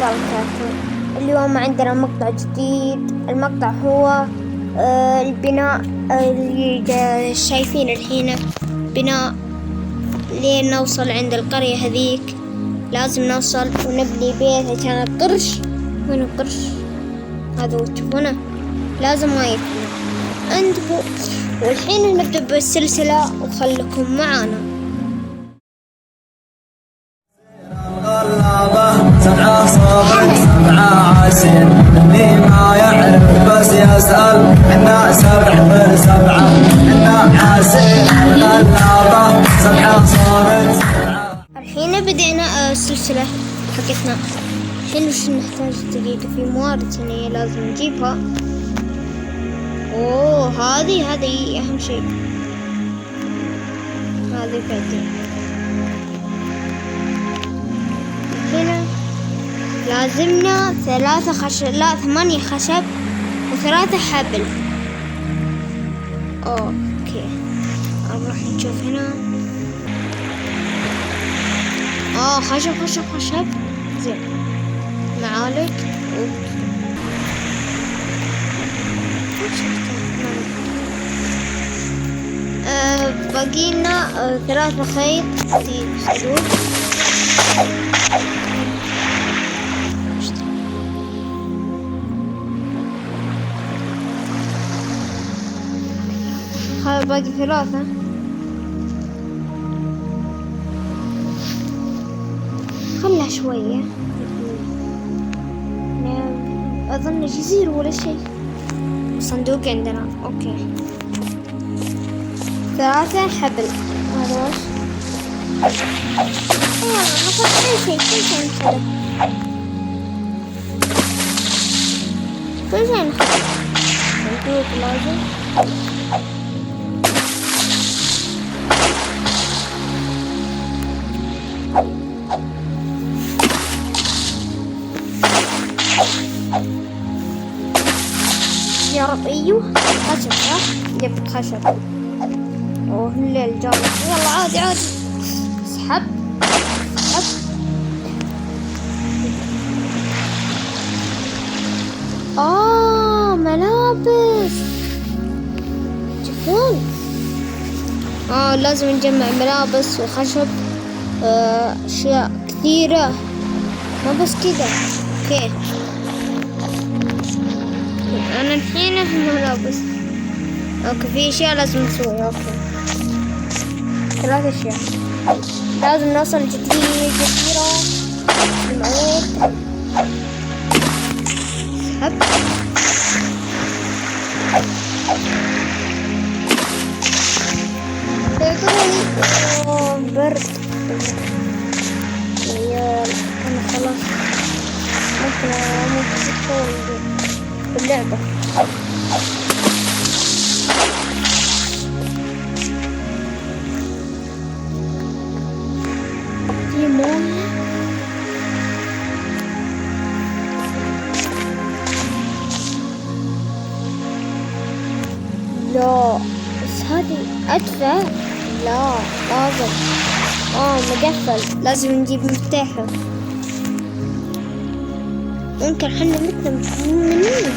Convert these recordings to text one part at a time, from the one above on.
مقطع الكرتون. اليوم عندنا مقطع جديد. المقطع هو البناء اللي شايفين الحين، بناء لين نوصل عند القرية هذيك. لازم نوصل ونبني بيت عشان القرش. وين القرش؟ هذا وتشوفونه لازم ما يكون انتبهوا. والحين نبدأ بالسلسلة وخلكم معانا. الغلابة 7 صوب 7 عسير، اللي ما يعرف بس يسأل. حنا 7 حنا عسير. الغلابة 7 صوب 7. الحين بدينا السلسلة حقتنا. الحين وش نحتاج؟ دقيقة، في موارد هنا لازم نجيبها. اوه هذه اهم شيء. هذه بعدين. هنا لازمنا 3 خشب، لا 8 خشب و3 حبل. اوكي نروح نشوف هنا. خشب زين. معالق. باقينا 3 خيط صدور. باقي 3. خلها شوية. أظن جزيرة ولا شيء. صندوق عندنا. أوكي 3 حبل. هذا وش؟ ناخذ كل شيء ناخذه. كل شيء ناخذه. صندوق لازم. يا رب. ايوه خشب صح؟ جبت خشب. اوه الليل جاي. يلا عادي اسحب. ملابس. شوفون. لازم نجمع ملابس وخشب. اشياء كثيرة، ما بس كذا. اوكي انا الحين في الملابس. اوكي في اشياء لازم نسويها. اوكي 3 اشياء. لازم نوصل جزيرة المعود. سحب. برد. يا انا خلاص ممكن ادخل باللعبة. في موية. لا بس هذه أدفع. لا لازم. مقفل. لازم نجيب مفتاحه. ممكن حنا مثل منين.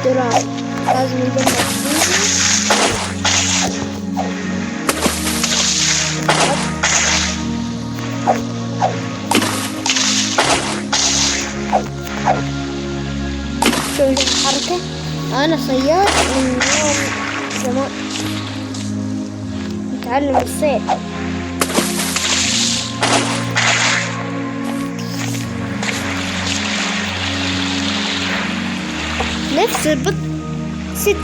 تراب لازم نجمع. شوف الحركة. أنا صياد من يوم زمان، نتعلم الصيد. نفس البط 6.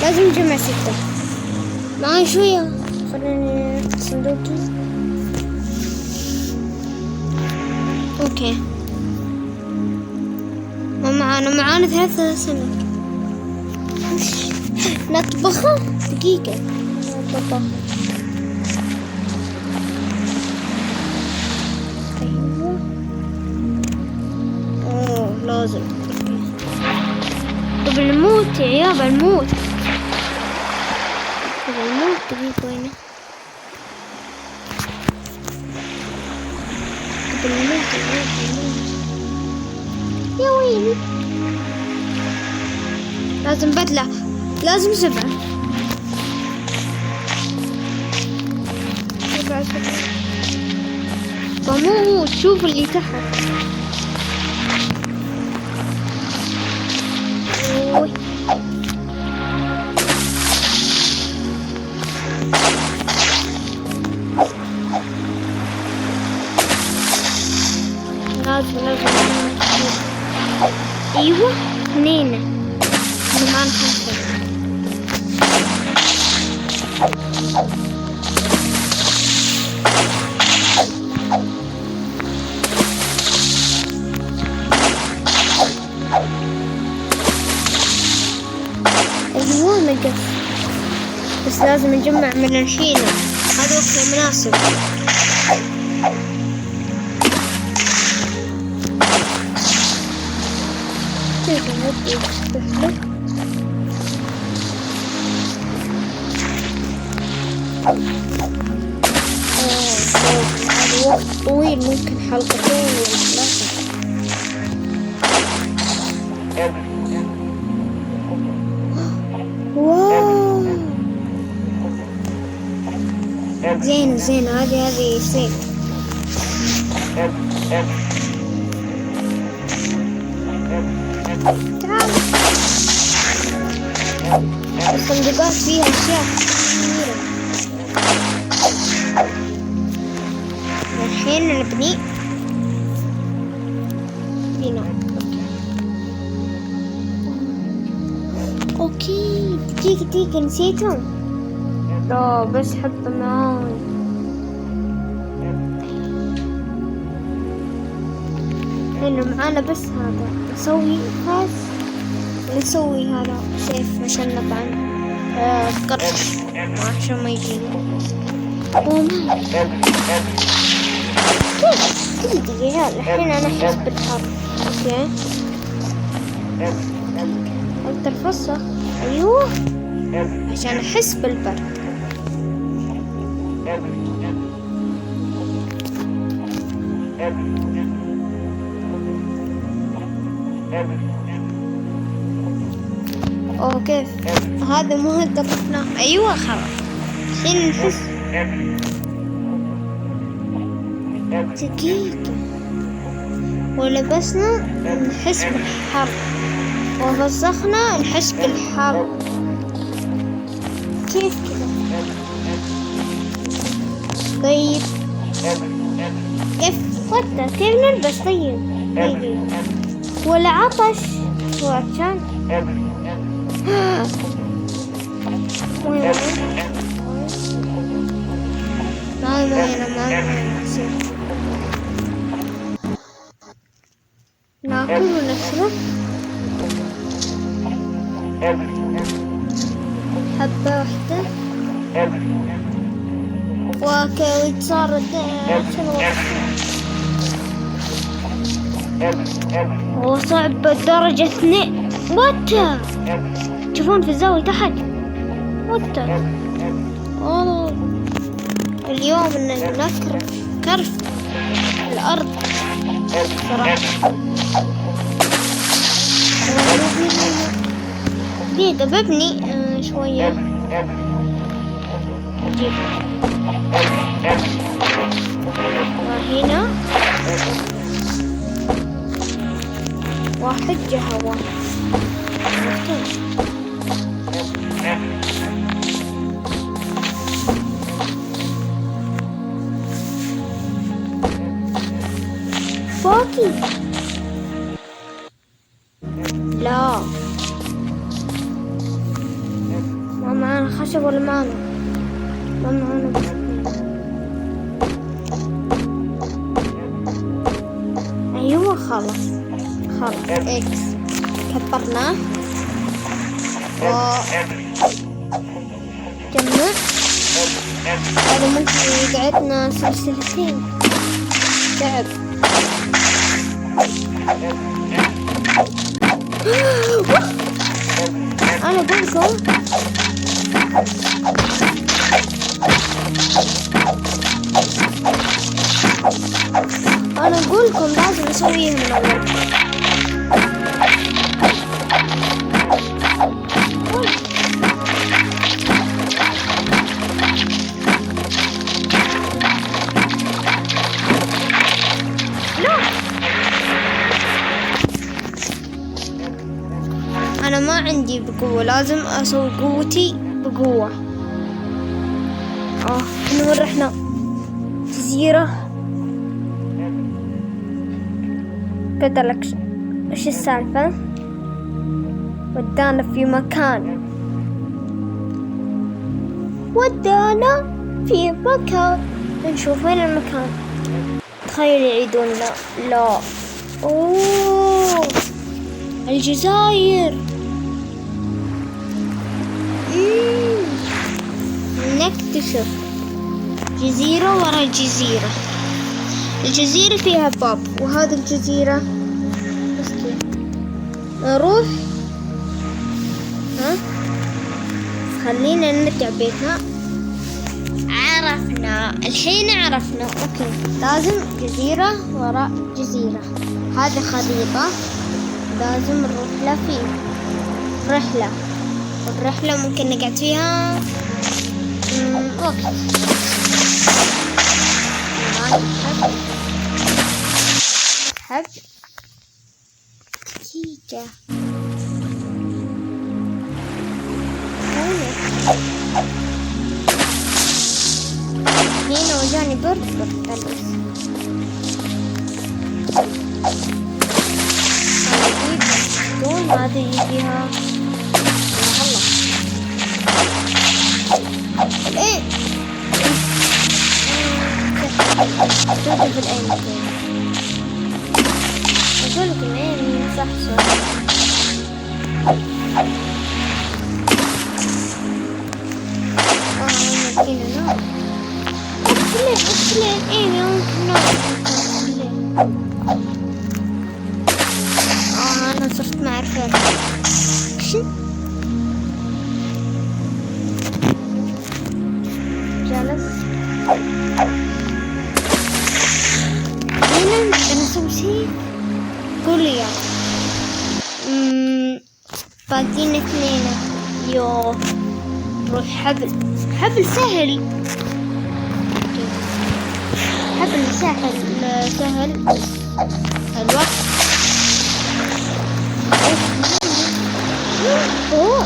لازم نجمع 6. معي شوية. خليني صندوقي. اوكي معانا 3 سمك. نطبخها. دقيقة نطبخها. لازم. طب الموت يا عيال، الموت. دقيقة وينه؟ بالموت يا ويلي. لازم بدلة، لازم 7. 7. بموت. شوف اللي تحت. أوي. لازم ايوه. منين؟ احنا معنا 5. ايوه نقص، بس لازم نجمع من الحين، هذا وقت مناسب. هذا وقت طويل، ممكن حلقتين ولا 3. واو زين. هذه سيف. تعال. الصندوقات فيها أشياء كثيرة. الحين نبني بناء. اوكي. دقيقة نسيتهم. لا بس حط معاي. لأنه معانا بس هذا نسوي نسوي هذا سيف عشان نطعن قرش عشان ما يجينا. دقيقة يا الحين أنا أحس بالحر. أوكي أقدر أفسخ. أيوه عشان أحس بالبرد. أوه كيف هذا مو هدفنا. أيوة خلاص الحين نحس. دقيقة. ولبسنا نحس بالحر، وفسخنا نحس بالحر. كيف كذا؟ طيب كيف نلبس؟ طيب ولا عطش هو عشان ناكل ونشرب حبة واحدة ويتصار هو صعب درجة 2. وات تشوفون في الزاوية تحت. وات اليوم إن كرف الأرض صراحة. دقيقة ببني شوية. وهنا 1 جهة 1. باقي لا ما معانا خشب ولا ما معانا بس. ايوه خلاص اكس كبرناه جمع. هذا ممكن يقعدنا سلسلتين تعب. أنا بقولكم اسويها من اول. أنا ما عندي بقوة، لازم أسوي قوتي بقوة. إحنا وين رحنا؟ جزيرة. قلت لك إيش السالفة؟ ودانا في مكان، نشوف وين المكان. تخيل يعيدون. لا. أوه، الجزائر. نكتشف جزيرة ورا جزيرة. الجزيرة فيها باب، وهذه الجزيرة بس كيف نروح؟ خلينا نرجع بيتنا. الحين عرفنا. اوكي، لازم جزيرة وراء جزيرة. هذه خريطة لازم نروح لها فيه رحلة. والرحلة ممكن نقعد فيها وقت. حب دقيقة. هنا وجاني برد دون هذه يجيها. ايه شوفي في العين. اقولك العين صح. هنا نار. اقتلين ايه ممكن نار. انا صرت ما اعرف جالس. هنا نسوي شيء. قولي يا باقينا 2. يوه، روح حبل سهل. حبل سهل الوقت. اوه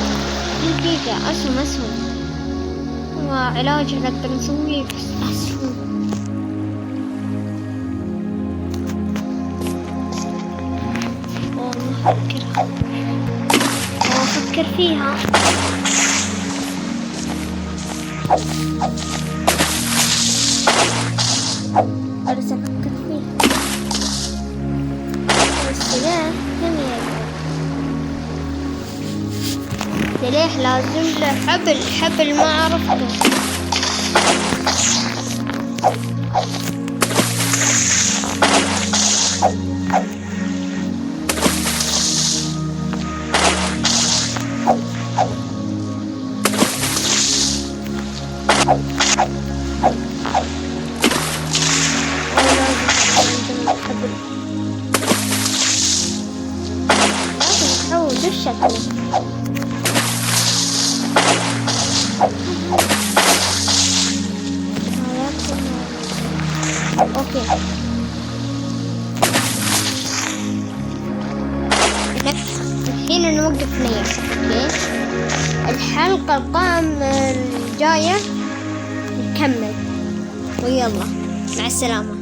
دقيقة. اسهم وعلاج نقدر نسويه بس اسهم. افكر فيها. بس افكر فيها. السلاح سلاح لازم له حبل ما عرفته. اوكي، الحين نوقف نية. اوكي، الحلقة القادمة الجاية نكمل. ويلا مع السلامة.